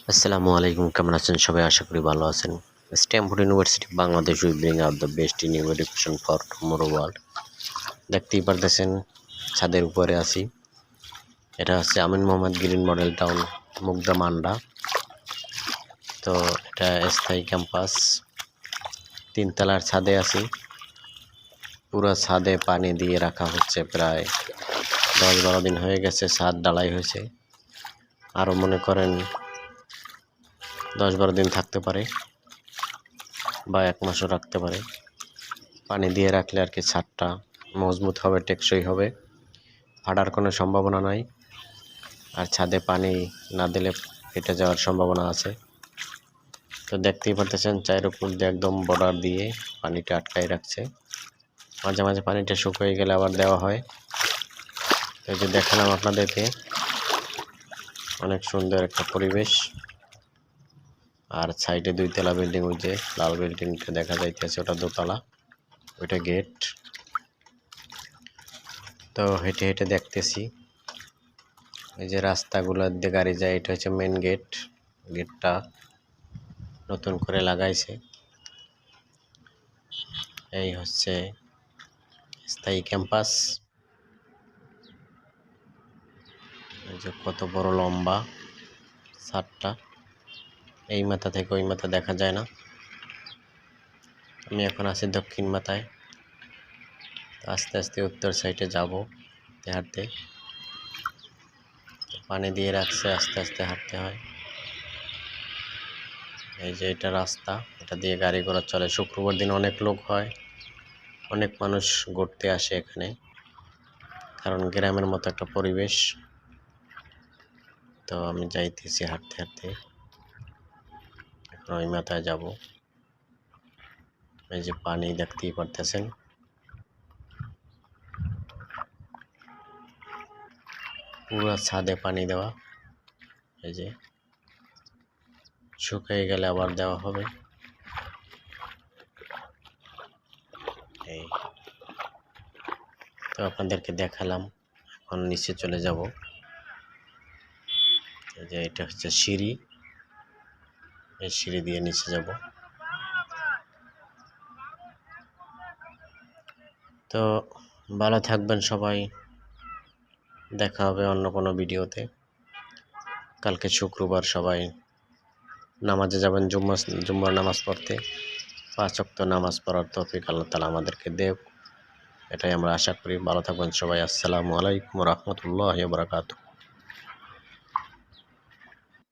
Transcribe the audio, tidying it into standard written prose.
আসসালামু আলাইকুম, কেমন আছেন সবাই? আশা করি ভালো আছেন। Stamford University Bangladesh will bring out the best in education for tomorrow world. দেখতেই পারতেছেন ছাদের উপরে আছি। এটা হচ্ছে Amin Mohammad green model town, Mugda Manda. তো এটা স্থায়ী ক্যাম্পাস, 3 তলার ছাদে আছি। পুরো ছাদে পানি দিয়ে রাখা হচ্ছে, প্রায় 10-12 দিন হয়ে গেছে ছাদ ঢালাই হয়েছে। আরও মনে করেন 10-12 দিন থাকতে পারে বা 1 মাসও রাখতে পারে। পানি দিয়ে রাখলে আর কি ছাদটা মজবুত হবে, টেকসই হবে, ফাটার কোনো সম্ভাবনা নাই। আর ছাদে পানি না দিলে ফেটে যাওয়ার সম্ভাবনা আছে। তো দেখতেই পারতেছেন চায়ের উপর দিয়ে একদম বর্ডার দিয়ে পানিটা আটকাই রাখছে। মাঝে মাঝে পানিটা শুকিয়ে গেলে আবার দেওয়া হয়। এই যে দেখালাম আপনাদেরকে, অনেক সুন্দর একটা পরিবেশ। আর সাইডে 2 তলা বিল্ডিং, ওই যে লাল বিল্ডিংটা দেখা যাইতেছে ওটা 2 তলা, ওইটা গেট। তো হেঁটে হেঁটে দেখতেছি এই যে রাস্তাগুলো দিয়ে গাড়ি যায়, এটা হচ্ছে মেন গেট। গেটটা নতুন করে লাগাইছে। এই হচ্ছে স্থায়ী ক্যাম্পাস। এই যে কত বড় লম্বা ছাদটা, এই মাথা থেকে ওই মাথা দেখা যায় না। আমি এখন আছি দক্ষিণ মাথায়, আস্তে আস্তে উত্তর সাইডে যাব হাঁটতে। পানি দিয়ে রাখছে, আস্তে আস্তে হাঁটতে হয়। এই যে এটা রাস্তা, এটা দিয়ে গাড়ি ঘোড়া চলে। শুক্রবার দিন অনেক লোক হয়, অনেক মানুষ ঘুরতে আসে এখানে, কারণ গ্রামের মতো একটা পরিবেশ। তো আমি যাইতেছি হাঁটতে হাঁটতে, এখন ওই মাথায় যাব। এই যে পানি দেখতেই পারতেছেন, পুরো ছাদে পানি দেওয়া। এই যে শুকিয়ে গেলে আবার দেওয়া হবে। এই তো আপনাদেরকে দেখালাম, এখন নিচে চলে যাব। এই যে এটা হচ্ছে সিঁড়ি, এই সিঁড়ি দিয়ে নিচে যাব। তো ভালো থাকবেন সবাই, দেখা হবে অন্য কোনো ভিডিওতে। কালকে শুক্রবার, সবাই নামাজে যাবেন, জুম্মার নামাজ পড়তে। 5 ওয়াক্ত নামাজ পড়ার তৌফিক আল্লাহ তাআলা আমাদেরকে দেব, এটাই আমরা আশা করি। ভালো থাকবেন সবাই। আসসালামু আলাইকুম ওয়া রাহমাতুল্লাহি ওয়া বারাকাতুহু।